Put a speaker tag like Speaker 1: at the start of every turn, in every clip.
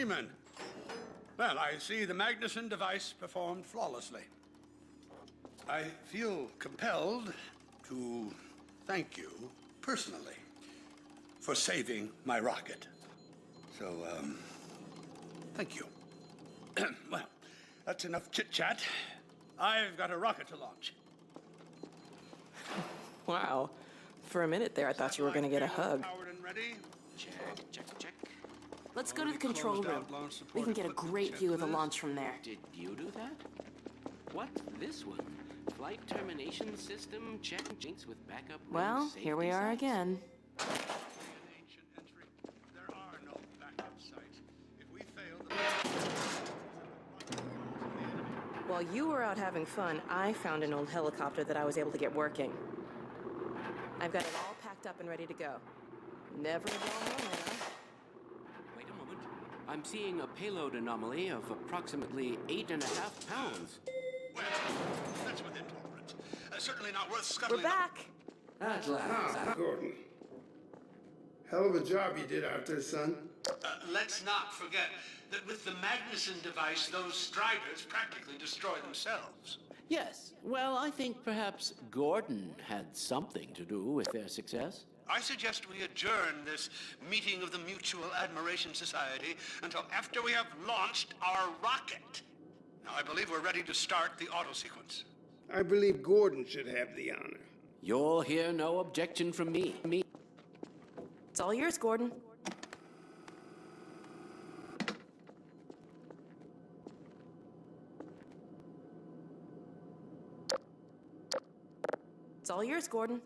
Speaker 1: Freeman. Well, I see the Magnuson device performed flawlessly. I feel compelled to thank you personally for saving my rocket. So, thank you. Well, that's enough chit-chat. I've got a rocket to launch.
Speaker 2: Wow. For a minute there, I thought you were going to get a hug.
Speaker 1: Powered and ready.
Speaker 3: Check.
Speaker 2: Let's go to the control room. We can get a great view of the launch from there.
Speaker 3: Did you do that? What's this one? Flight termination system check jinx with backup.
Speaker 2: Well, here we are again.
Speaker 1: Ancient entry. There are no backup sites. If we fail,
Speaker 2: While you were out having fun, I found an old helicopter that I was able to get working. I've got it all packed up and ready to go. Never a dull moment, huh?
Speaker 3: Wait a moment. I'm seeing a payload anomaly of approximately 8.5 pounds.
Speaker 1: well, that's within tolerance. Certainly not worth scuttling.
Speaker 2: We're back!
Speaker 3: At last.
Speaker 4: Gordon. Hell of a job you did out there, son.
Speaker 1: Let's not forget that with the Magnuson device, those Striders practically destroy themselves.
Speaker 3: Yes. Well, I think perhaps Gordon had something to do with their success.
Speaker 1: I suggest we adjourn this meeting of the Mutual Admiration Society until after we have launched our rocket. Now, I believe we're ready to start the auto sequence.
Speaker 4: I believe Gordon should have the honor.
Speaker 3: You'll hear no objection from me.
Speaker 2: It's all yours, Gordon. It's all yours, Gordon.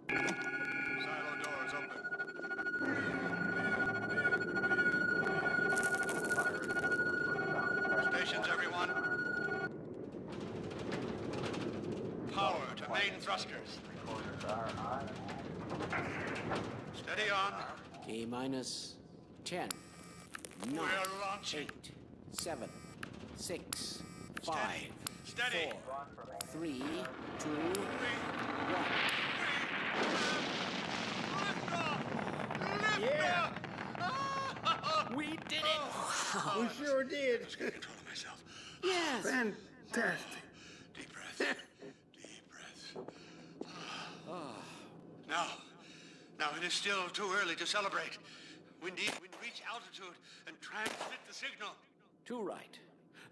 Speaker 1: Silo doors open. Stations, everyone. Power to main thrusters. Steady on.
Speaker 3: T-minus 10, 9,
Speaker 1: We're launching.
Speaker 3: 8, 7, 6, 5,
Speaker 1: Steady.
Speaker 3: 4, 3, 2, 1.
Speaker 4: Yeah,
Speaker 3: We did it!
Speaker 4: we sure did.
Speaker 1: Just get control of myself.
Speaker 3: Yes!
Speaker 4: Fantastic.
Speaker 1: Deep breath. Deep breath. Now it is still too early to celebrate. We need to reach altitude and transmit the signal.
Speaker 3: Too right.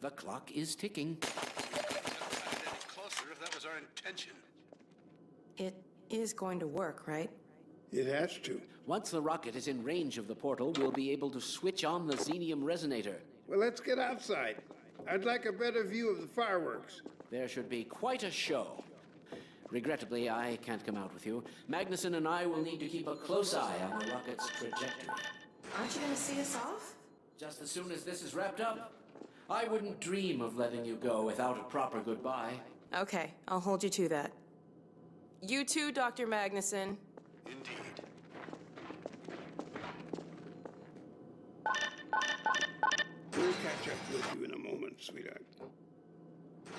Speaker 3: The clock is ticking.
Speaker 1: Couldn't have gotten any closer if that was our intention.
Speaker 2: It is going to work, right?
Speaker 4: It has to.
Speaker 3: Once the rocket is in range of the portal, we'll be able to switch on the xenium resonator.
Speaker 4: Well, let's get outside. I'd like a better view of the fireworks.
Speaker 3: There should be quite a show. Regrettably, I can't come out with you. Magnuson and I will need to keep a close eye on the rocket's trajectory.
Speaker 2: Aren't you going to see us off?
Speaker 3: Just as soon as this is wrapped up, I wouldn't dream of letting you go without a proper goodbye.
Speaker 2: Okay, I'll hold you to that. You too, Dr. Magnuson.
Speaker 1: Indeed.
Speaker 4: We'll catch up with you in a moment, sweetheart.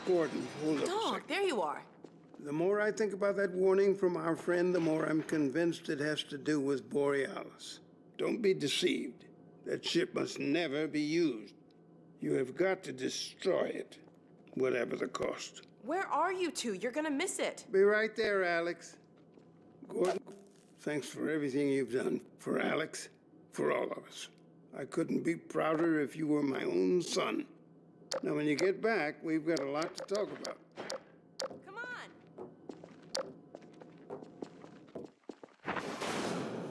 Speaker 4: Gordon, hold up a
Speaker 2: Dog,
Speaker 4: second.
Speaker 2: there you are.
Speaker 4: The more I think about that warning from our friend, the more I'm convinced it has to do with Borealis. Don't be deceived. That ship must never be used. You have got to destroy it, whatever the cost.
Speaker 2: Where are you two? You're gonna miss it.
Speaker 4: Be right there, Alex. Gordon, thanks for everything you've done. For Alex, for all of us. I couldn't be prouder if you were my own son. Now, when you get back, we've got a lot to talk about.
Speaker 2: Come on.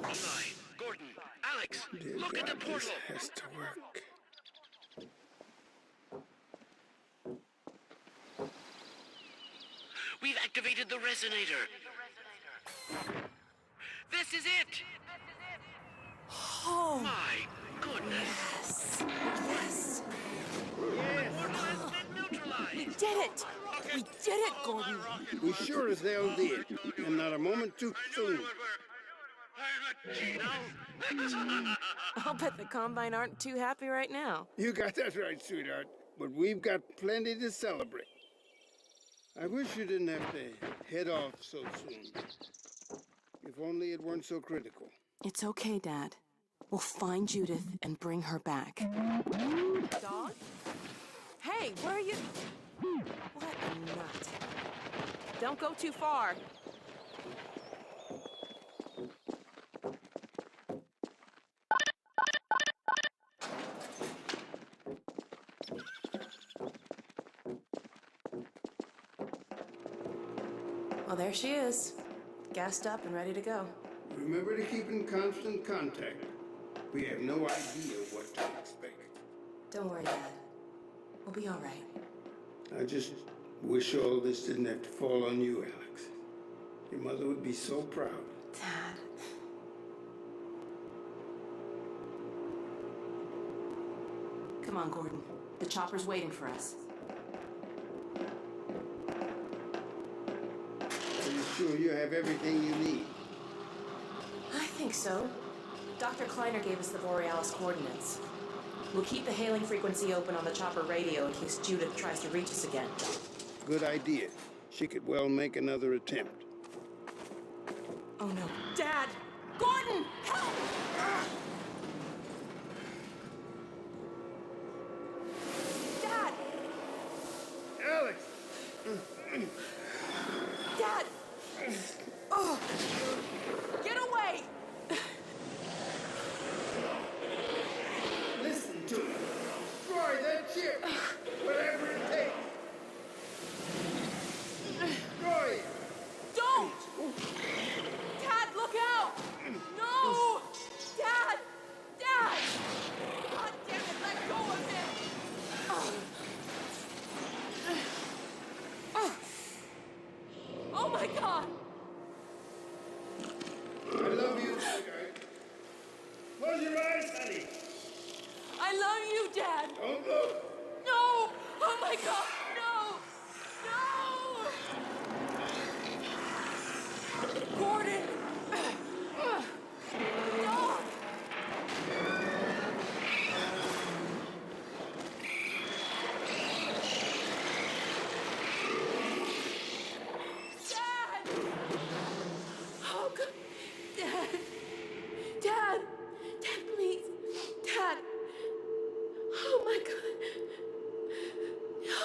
Speaker 3: Eli, Gordon, Alex,
Speaker 4: Dear
Speaker 3: look at
Speaker 4: God,
Speaker 3: the portal!
Speaker 4: this has to work.
Speaker 3: We've activated the resonator. This is it!
Speaker 2: Oh,
Speaker 3: My goodness!
Speaker 2: yes.
Speaker 3: The portal has been neutralized!
Speaker 2: We did it. We did it, Gordon.
Speaker 4: We sure as hell did, and not a moment too soon.
Speaker 1: I'm a genius.
Speaker 2: I'll bet the Combine aren't too happy right now.
Speaker 4: You got that right, sweetheart. But we've got plenty to celebrate. I wish you didn't have to head off so soon. If only it weren't so critical.
Speaker 2: It's okay, Dad. We'll find Judith and bring her back. Dog? Hey, where are you? What a nut. Don't go too far. Well, there she is. Gassed up and ready to go.
Speaker 4: Remember to keep in constant contact. We have no idea what to expect.
Speaker 2: Don't worry, Dad. We'll be all right.
Speaker 4: I just wish all this didn't have to fall on you, Alex. Your mother would be so proud.
Speaker 2: Dad. Come on, Gordon. The chopper's waiting for us.
Speaker 4: Are you sure you have everything you need?
Speaker 2: I think so. Dr. Kleiner gave us the Borealis coordinates. We'll keep the hailing frequency open on the chopper radio in case Judith tries to reach us again.
Speaker 4: Good idea. She could well make another attempt.
Speaker 2: Oh no. Dad! Gordon! Help! Dad!
Speaker 4: Alex!
Speaker 2: Dad! Oh! Get away!
Speaker 4: Listen to me. Destroy that ship! Whatever it takes! Destroy it!
Speaker 2: Don't! Dad, look out! No! Dad! Dad! God damn it, let go of him! Oh my God!
Speaker 4: I love you, sweetheart. Close your eyes, honey.
Speaker 2: I love you, Dad!
Speaker 4: Don't look.
Speaker 2: No! Oh my God! No! No! Gordon! No! Dad! Oh, God. Dad! Dad! Dad, please! Dad! Oh, my God! No!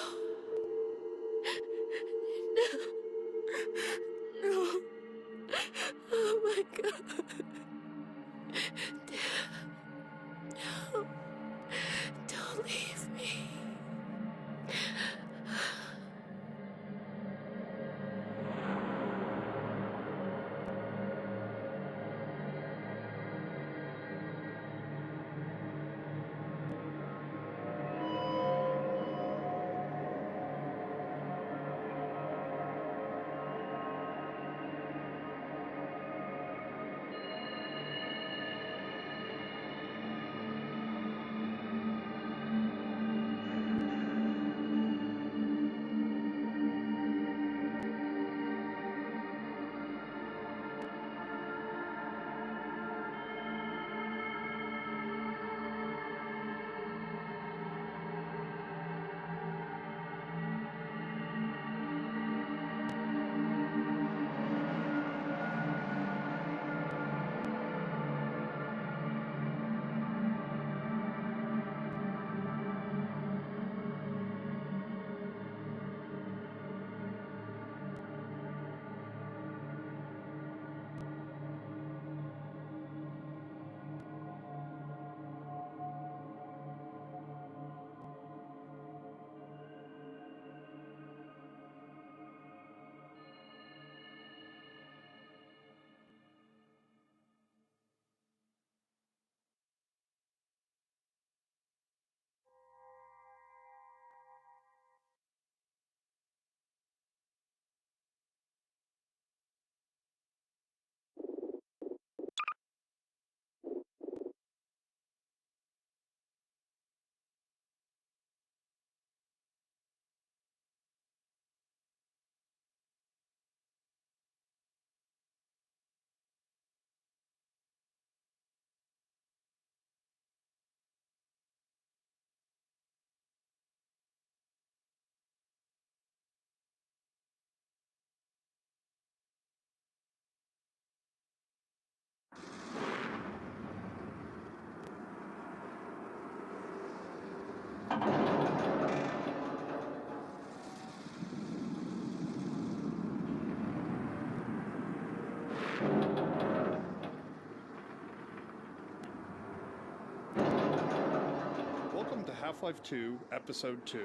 Speaker 5: to Half-Life 2, Episode 2.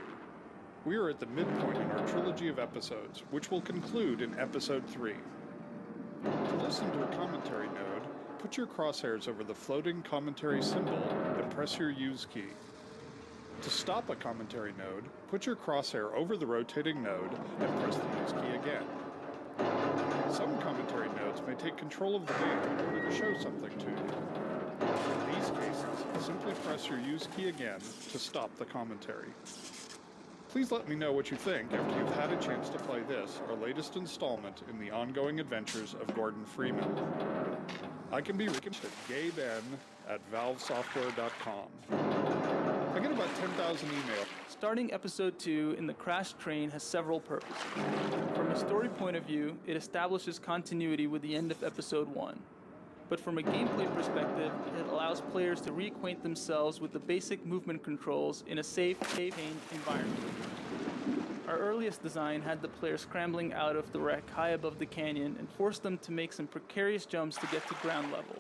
Speaker 5: We are at the midpoint in our trilogy of episodes, which will conclude in Episode 3. To listen to a commentary node, put your crosshairs over the floating commentary symbol and press your Use key. To stop a commentary node, put your crosshair over the rotating node and press the Use key again. Some commentary nodes may take control of the game in order to show something to you. In these cases, simply press your Use key again to stop the commentary. Please let me know what you think after you've had a chance to play this, our latest installment in the ongoing adventures of Gordon Freeman. I can be reached at gaben@valvesoftware.com. I get about 10,000 emails.
Speaker 6: Starting Episode 2 in the Crash Train has several purposes. From a story point of view, it establishes continuity with the end of Episode 1. But from a gameplay perspective, it allows players to reacquaint themselves with the basic movement controls in a safe, contained environment. Our earliest design had the player scrambling out of the wreck high above the canyon and forced them to make some precarious jumps to get to ground level.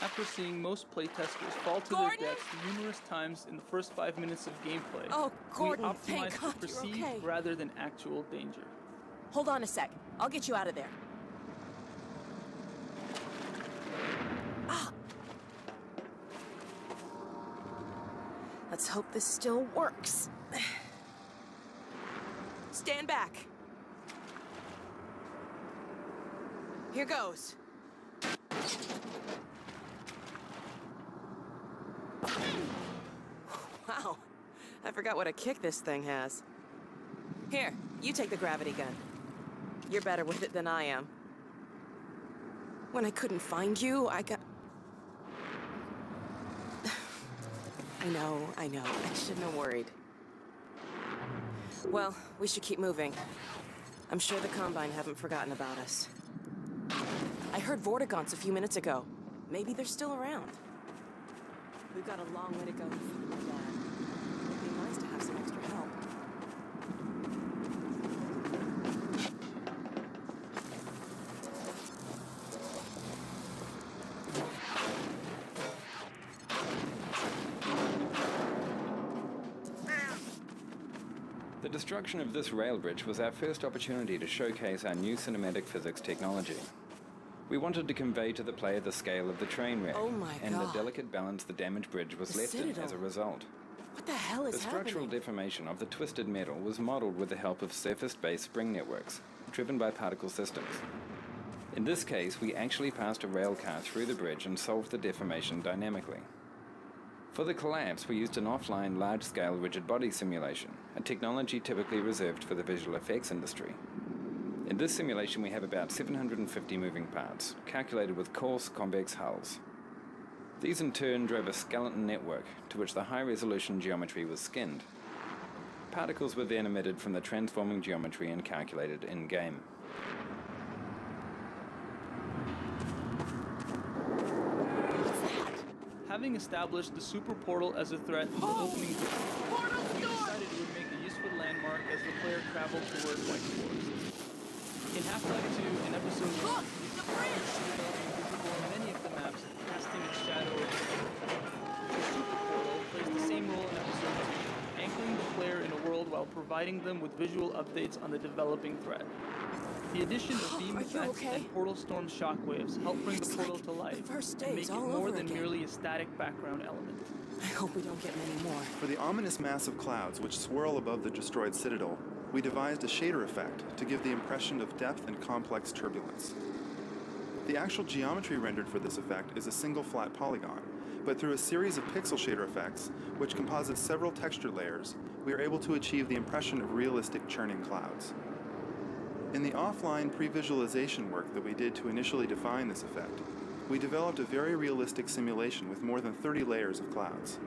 Speaker 6: After seeing most playtesters fall to their deaths numerous times in the first 5 minutes of gameplay,
Speaker 2: Gordon,
Speaker 6: we
Speaker 2: thank
Speaker 6: optimized
Speaker 2: God
Speaker 6: for
Speaker 2: you're
Speaker 6: perceived
Speaker 2: okay.
Speaker 6: rather than actual danger.
Speaker 2: Hold on a sec. I'll get you out of there. Ah! Let's hope this still works. Stand back. Here goes. Wow, I forgot what a kick this thing has. Here, you take the gravity gun. You're better with it than I am. When I couldn't find you, I got... I know. I shouldn't have worried. Well, we should keep moving. I'm sure the Combine haven't forgotten about us. I heard Vortigaunts a few minutes ago. Maybe they're still around. We've got a long way to go to find my dad. It'd be nice to have some extra help.
Speaker 7: The destruction of this rail bridge was our first opportunity to showcase our new cinematic physics technology. We wanted to convey to the player the scale of the train wreck and the delicate balance the damaged bridge was left in as a result.
Speaker 2: What the hell is
Speaker 7: The structural deformation of the twisted metal was modeled with the help of surface-based spring networks, driven by particle systems. In this case, we actually passed a rail car through the bridge and solved the deformation dynamically. For the collapse, we used an offline large-scale rigid body simulation, a technology typically reserved for the visual effects industry. In this simulation, we have about 750 moving parts, calculated with coarse, convex hulls. These in turn drove a skeleton network to which the high-resolution geometry was skinned. Particles were then emitted from the transforming geometry and calculated in-game.
Speaker 6: Having established the super portal as a threat in the opening game, we decided it would make a useful landmark as the player traveled toward White Forest. In Half-Life 2 and Episode 1, the bridge visible in many of the maps, casting its shadow over the world. The super portal plays the same role in Episode 2, anchoring the player in a world while providing them with visual updates on the developing threat. The addition of beam effects and portal storm shockwaves help bring the portal to life and make it more than merely a static background element.
Speaker 2: I hope we don't get many more.
Speaker 8: For the ominous mass of clouds which swirl above the destroyed citadel, we devised a shader effect to give the impression of depth and complex turbulence. The actual geometry rendered for this effect is a single flat polygon, but through a series of pixel shader effects, which composite several texture layers, we are able to achieve the impression of realistic churning clouds. In the offline pre-visualization work that we did to initially define this effect, we developed a very realistic simulation with more than 30 layers of clouds.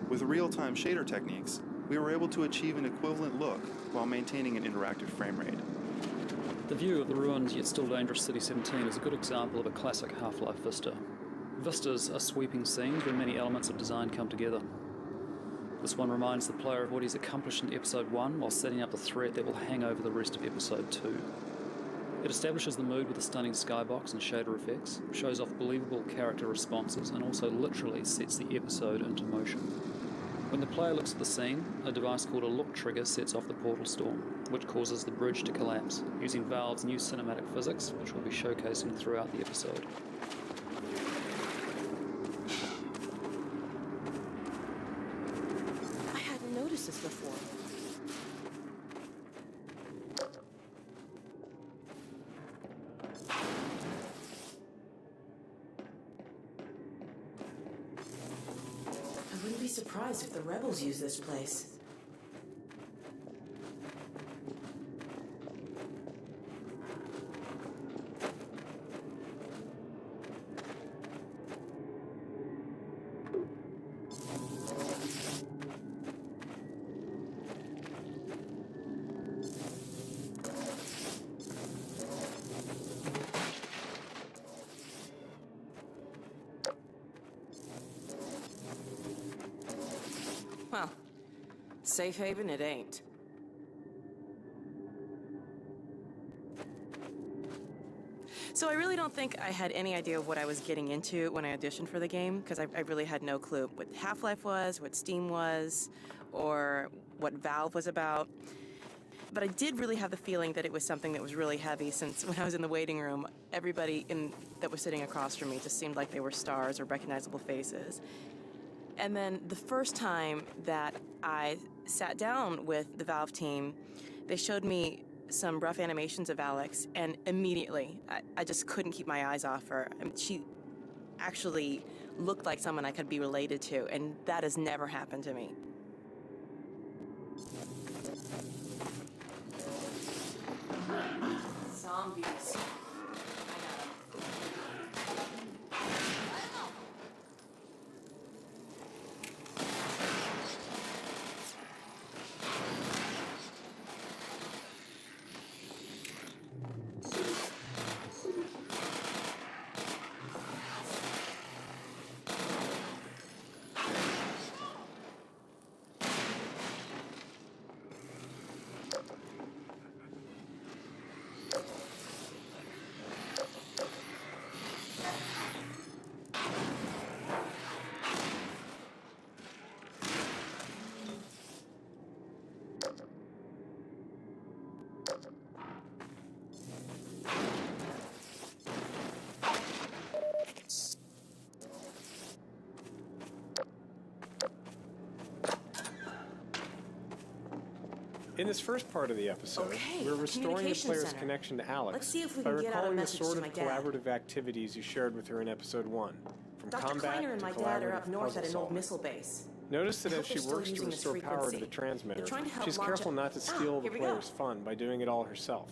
Speaker 8: With real-time shader techniques, we were able to achieve an equivalent look while maintaining an interactive frame rate.
Speaker 9: The view of the ruined yet still dangerous City 17 is a good example of a classic Half-Life vista. Vistas are sweeping scenes where many elements of design come together. This one reminds the player of what he's accomplished in Episode 1 while setting up the threat that will hang over the rest of Episode 2. It establishes the mood with the stunning skybox and shader effects, shows off believable character responses, and also literally sets the episode into motion. When the player looks at the scene, a device called a look trigger sets off the portal storm, which causes the bridge to collapse, using Valve's new cinematic physics, which we'll be showcasing throughout the episode.
Speaker 2: I hadn't noticed this before. I wouldn't be surprised if the rebels use this place. Well, safe haven it ain't. So I really don't think I had any idea of what I was getting into when I auditioned for the game, because I really had no clue what Half-Life was, what Steam was, or what Valve was about. But I did really have the feeling that it was something that was really heavy, since when I was in the waiting room, everybody that was sitting across from me just seemed like they were stars or recognizable faces. And then the first time that I sat down with the Valve team, they showed me some rough animations of Alex, and immediately I just couldn't keep my eyes off her. I mean, she actually looked like someone I could be related to, and that has never happened to me. Zombies.
Speaker 10: In this first part of the episode,
Speaker 2: Okay,
Speaker 10: we're restoring the
Speaker 2: communication
Speaker 10: player's
Speaker 2: center.
Speaker 10: connection to Alex
Speaker 2: Let's see if we
Speaker 10: by
Speaker 2: can get out a
Speaker 10: recalling the
Speaker 2: message
Speaker 10: sort
Speaker 2: to
Speaker 10: of
Speaker 2: my dad.
Speaker 10: collaborative activities you shared with her in episode 1, from
Speaker 2: Dr.
Speaker 10: combat
Speaker 2: Kleiner and
Speaker 10: to
Speaker 2: my dad are
Speaker 10: collaborative
Speaker 2: up north at
Speaker 10: puzzle
Speaker 2: an old
Speaker 10: solving.
Speaker 2: missile base.
Speaker 10: Notice that
Speaker 2: I
Speaker 10: as
Speaker 2: hope
Speaker 10: she
Speaker 2: they're still
Speaker 10: works to
Speaker 2: using this
Speaker 10: restore power to
Speaker 2: frequency.
Speaker 10: the transmitter,
Speaker 2: They're trying to help
Speaker 10: she's
Speaker 2: launch
Speaker 10: careful
Speaker 2: a-
Speaker 10: not to steal the
Speaker 2: here we go.
Speaker 10: player's fun by doing it all herself.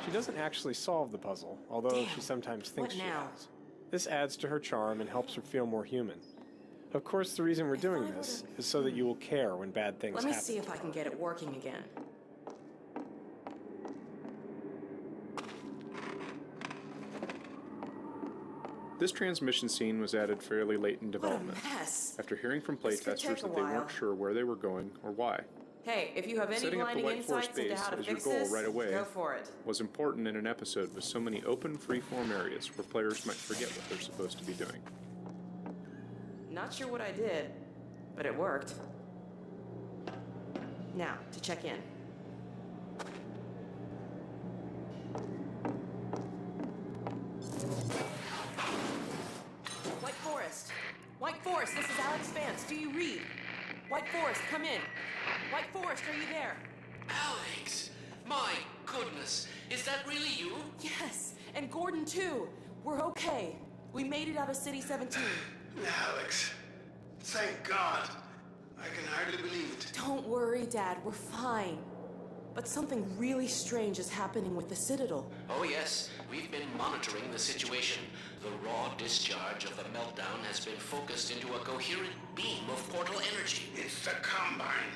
Speaker 10: She doesn't actually solve the puzzle, although
Speaker 2: Damn.
Speaker 10: she sometimes thinks
Speaker 2: What
Speaker 10: she
Speaker 2: now?
Speaker 10: has. This adds to her charm and helps her feel more human. Of course, the reason we're doing this is so that you will care when bad things
Speaker 2: Let me
Speaker 10: happen.
Speaker 2: see if I can get it working again.
Speaker 5: This transmission scene was added fairly late in
Speaker 2: What a
Speaker 5: development,
Speaker 2: mess.
Speaker 5: after hearing from
Speaker 2: This could
Speaker 5: playtesters
Speaker 2: take a
Speaker 5: that they
Speaker 2: while.
Speaker 5: weren't sure where they were going or why.
Speaker 2: Hey, if you have any
Speaker 5: Setting up the
Speaker 2: blinding
Speaker 5: White Force
Speaker 2: insights into
Speaker 5: base
Speaker 2: how to
Speaker 5: as your
Speaker 2: fix
Speaker 5: goal
Speaker 2: this,
Speaker 5: right away
Speaker 2: go for it.
Speaker 5: was important in an episode with so many open, free-form areas where players might forget what they're supposed to be doing.
Speaker 2: Not sure what I did, but it worked. Now, to check in. White Forest. White Forest, this is Alex Vance. Do you read? White Forest, come in. White Forest, are you there?
Speaker 3: Alex! My goodness! Is that really you?
Speaker 2: Yes, and Gordon too. We're okay. We made it out of City 17.
Speaker 4: Alex, thank God. I can hardly believe it.
Speaker 2: Don't worry, Dad, we're fine. But something really strange is happening with the Citadel.
Speaker 3: Oh yes, we've been monitoring the situation. The raw discharge of the meltdown has been focused into a coherent beam of portal energy.
Speaker 4: It's the Combine.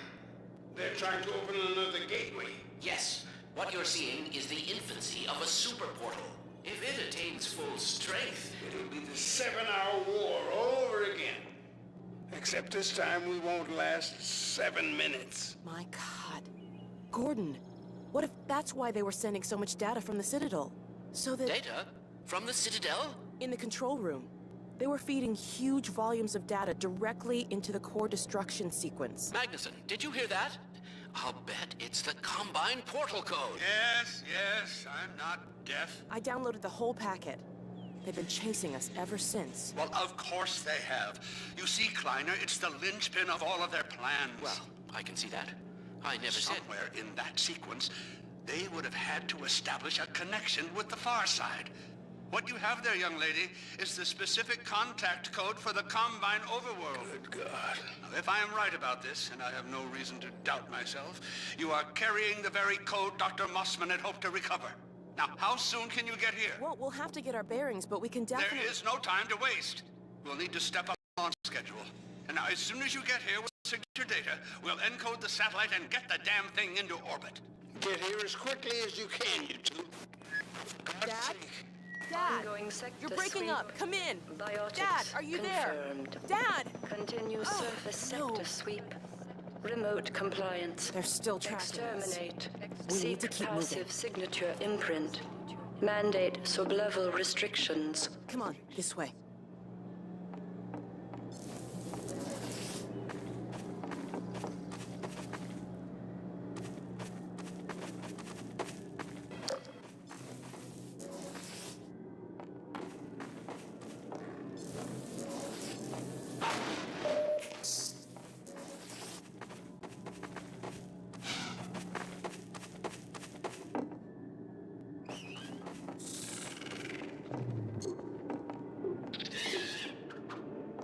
Speaker 4: They're trying to open another gateway.
Speaker 3: Yes, what you're seeing is the infancy of a super portal. If it attains full strength,
Speaker 4: It'll be the 7-hour war all over again. Except this time we won't last 7 minutes.
Speaker 2: My God. Gordon, what if that's why they were sending so much data from the Citadel? So that
Speaker 3: data from the Citadel?
Speaker 2: in the control room, They were feeding huge volumes of data directly into the core destruction sequence.
Speaker 3: Magnuson, did you hear that? I'll bet it's the Combine portal code.
Speaker 1: Yes, I'm not deaf.
Speaker 2: I downloaded the whole packet. They've been chasing us ever since.
Speaker 1: Well, of course they have. You see, Kleiner, it's the linchpin of all of their plans.
Speaker 3: Well, I can see that. I never said...
Speaker 1: Somewhere in that sequence, they would have had to establish a connection with the far side. What you have there, young lady, is the specific contact code for the Combine overworld. Good God. Now, if I am right about this, and I have no reason to doubt myself, you are carrying the very code Dr. Mossman had hoped to recover. Now, how soon can you get here?
Speaker 2: Well, we'll have to get our bearings, but we can definitely...
Speaker 1: There is no time to waste. We'll need to step up on schedule. And now, as soon as you get here with signature data, we'll encode the satellite and get the damn thing into orbit.
Speaker 4: Get here as quickly as you can, you two.
Speaker 2: Dad? Dad, you're breaking up. Come in. Dad, are you
Speaker 11: confirmed.
Speaker 2: there? Dad!
Speaker 11: Continue surface sector sweep. Remote compliance.
Speaker 2: They're still tracking us.
Speaker 11: Exterminate.
Speaker 2: We need
Speaker 11: Seek
Speaker 2: to keep
Speaker 11: passive
Speaker 2: moving.
Speaker 11: signature imprint. Mandate sub-level restrictions.
Speaker 2: Come on, this way.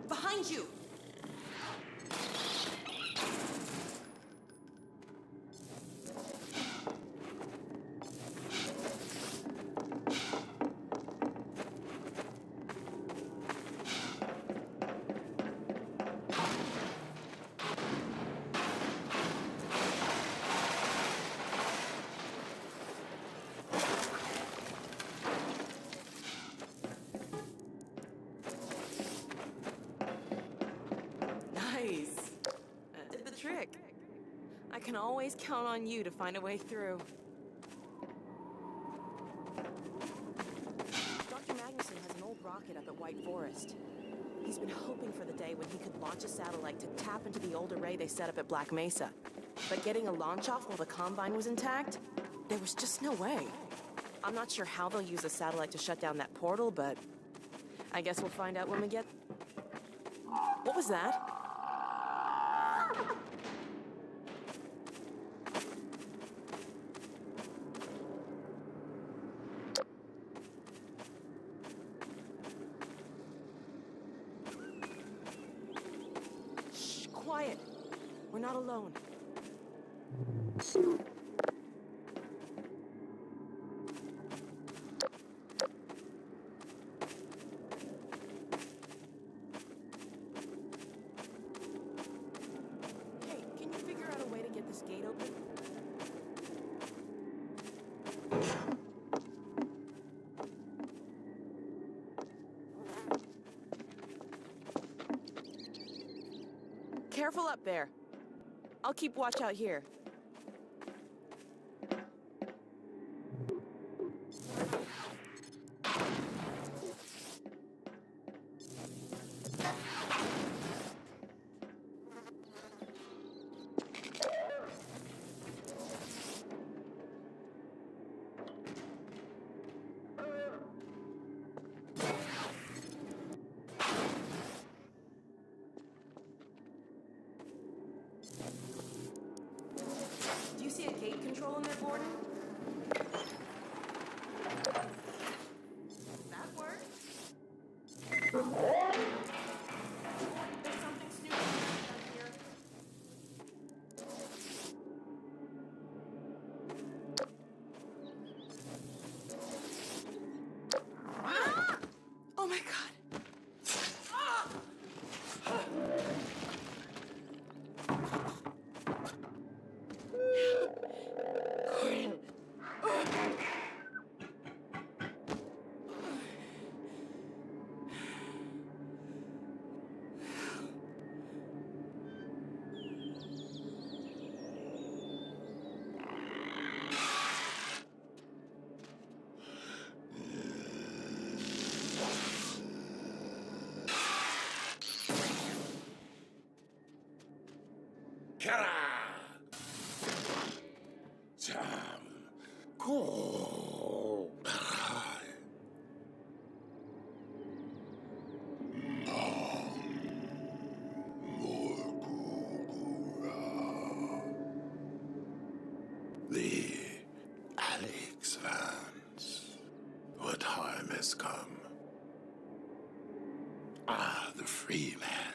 Speaker 2: Behind you! Nice. That did the trick. I can always count on you to find a way through. Dr. Magnuson has an old rocket up at White Forest. He's been hoping for the day when he could launch a satellite to tap into the old array they set up at Black Mesa. But getting a launch off while the Combine was intact? There was just no way. I'm not sure how they'll use a satellite to shut down that portal, but I guess we'll find out when we get... What was that? Shh, quiet. We're not alone. Hey, can you figure out a way to get this gate open? Careful up there. I'll keep watch out here. Do you see a gate control in there, Gordon? That worked. There's something snooping around here. Ah! Oh my God. Ah! Gordon.
Speaker 12: Kara! Jam. Ko. The Alex Vance. What harm has come? Ah, the free man.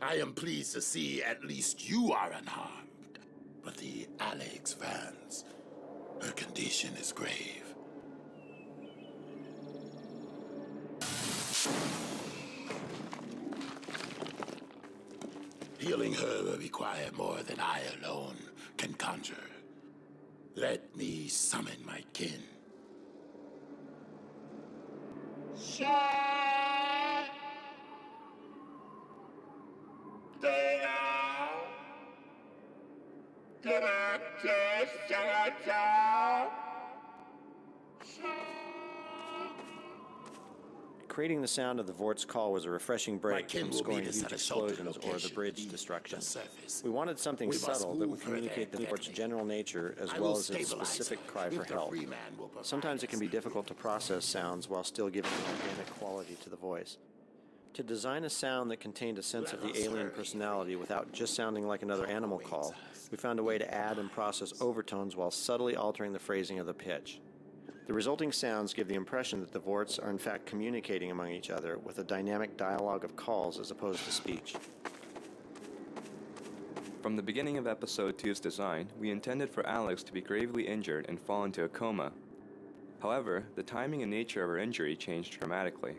Speaker 12: I am pleased to see at least you are unharmed. But the Alex Vance, her condition is grave. Healing her will require more than I alone can conjure. Let me summon my kin.
Speaker 13: Creating the sound of the Vort's call was a refreshing break
Speaker 12: kin
Speaker 13: from
Speaker 12: will
Speaker 13: scoring
Speaker 12: meet us
Speaker 13: huge
Speaker 12: at a sheltered
Speaker 13: explosions or the
Speaker 12: location
Speaker 13: bridge
Speaker 12: beneath
Speaker 13: destruction.
Speaker 12: the surface.
Speaker 13: We wanted something
Speaker 12: We must
Speaker 13: subtle that would
Speaker 12: move further
Speaker 13: communicate the Vort's
Speaker 12: ethnically.
Speaker 13: general nature as
Speaker 12: I
Speaker 13: well
Speaker 12: will
Speaker 13: as its
Speaker 12: stabilize
Speaker 13: specific
Speaker 12: her
Speaker 13: cry
Speaker 12: if
Speaker 13: for
Speaker 12: the
Speaker 13: help.
Speaker 12: free man will provide
Speaker 13: Sometimes it can be
Speaker 12: us.
Speaker 13: difficult to process sounds while still giving an organic quality to the voice. To design a sound that contained a sense of the alien personality without just sounding like another animal call, we found a way to add and process overtones while subtly altering the phrasing of the pitch. The resulting sounds give the impression that the Vorts are in fact communicating among each other with a dynamic dialogue of calls as opposed to speech.
Speaker 14: From the beginning of Episode 2's design, we intended for Alex to be gravely injured and fall into a coma. However, the timing and nature of her injury changed dramatically.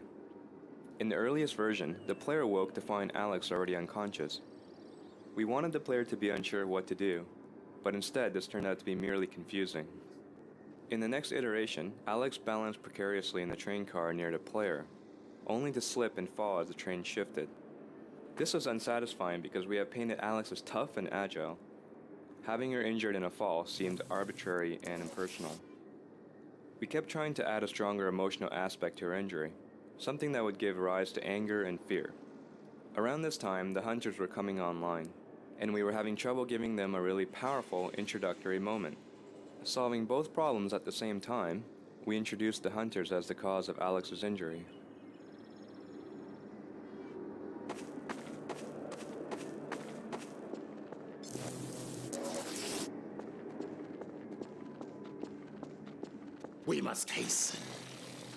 Speaker 14: In the earliest version, the player woke to find Alex already unconscious. We wanted the player to be unsure of what to do, but instead this turned out to be merely confusing. In the next iteration, Alex balanced precariously in the train car near the player, only to slip and fall as the train shifted. This was unsatisfying because we have painted Alex as tough and agile. Having her injured in a fall seemed arbitrary and impersonal. We kept trying to add a stronger emotional aspect to her injury, something that would give rise to anger and fear. Around this time, the Hunters were coming online, and we were having trouble giving them a really powerful introductory moment. Solving both problems at the same time, we introduced the Hunters as the cause of Alex's injury.
Speaker 12: We must hasten.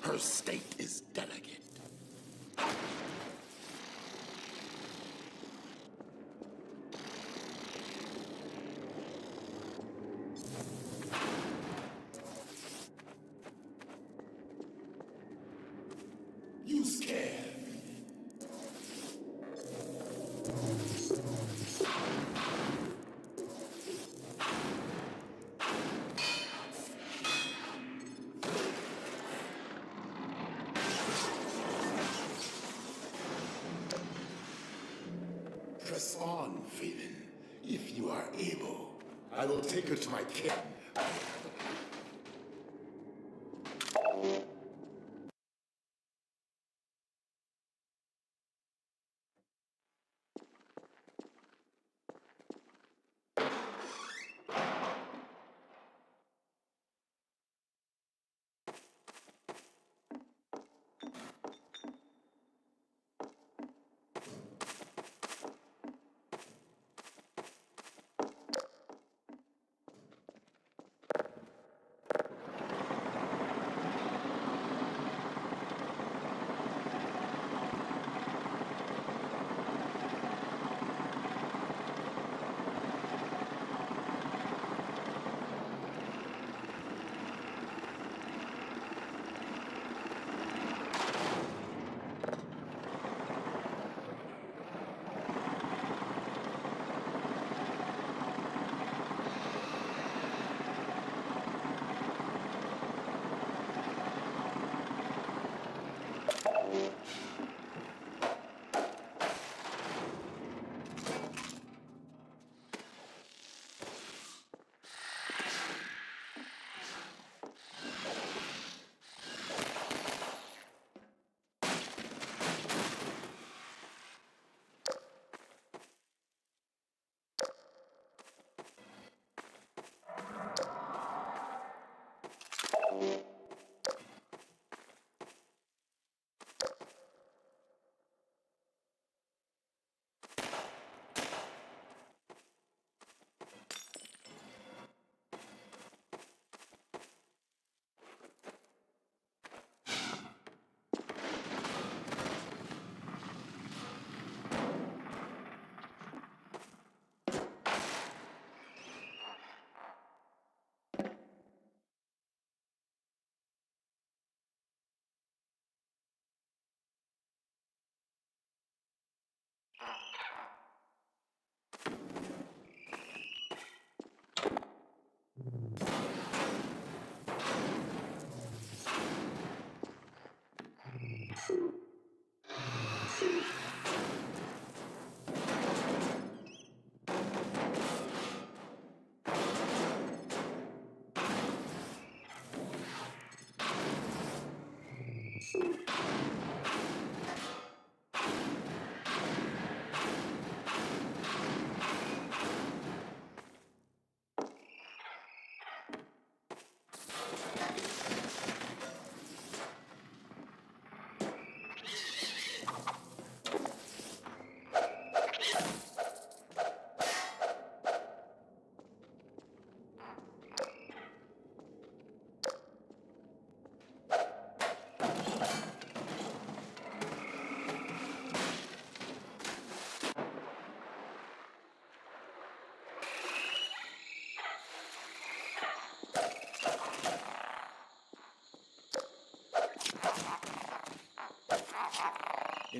Speaker 12: Her state is delicate. You scared. Press on, Phelan, if you are able. I will take her to my kin.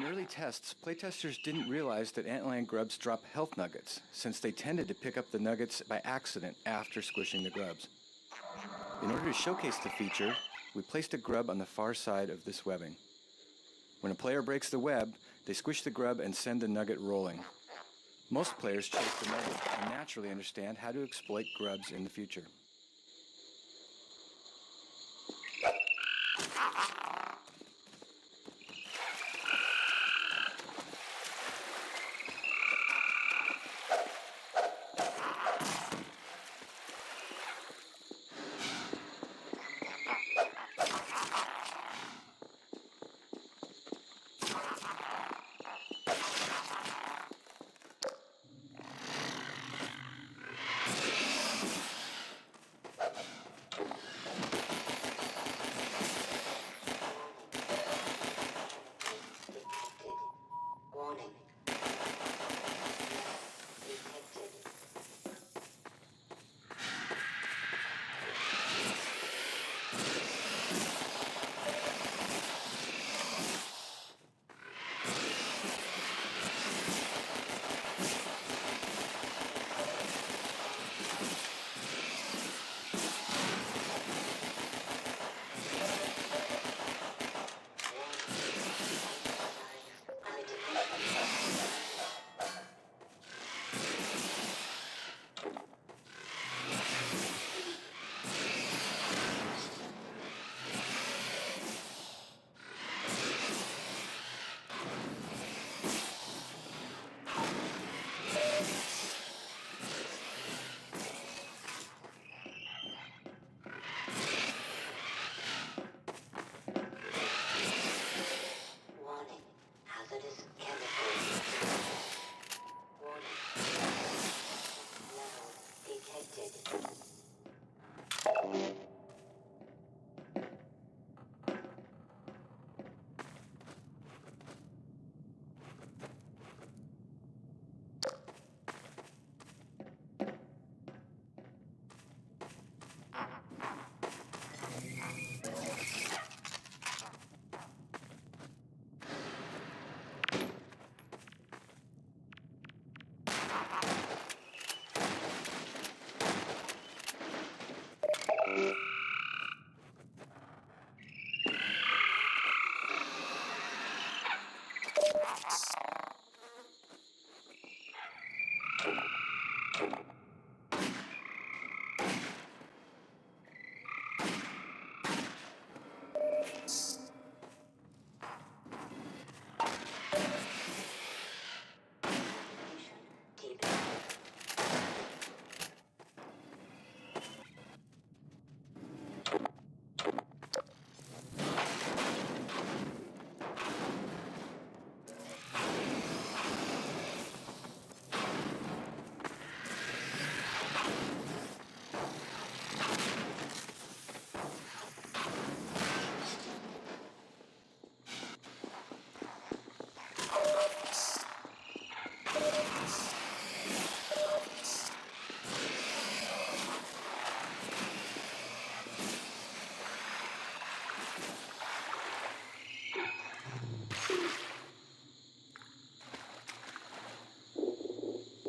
Speaker 15: In early tests, playtesters didn't realize that antlion grubs drop health nuggets, since they tended to pick up the nuggets by accident after squishing the grubs. In order to showcase the feature, we placed a grub on the far side of this webbing. When a player breaks the web, they squish the grub and send the nugget rolling. Most players chase the nugget and naturally understand how to exploit grubs in the future.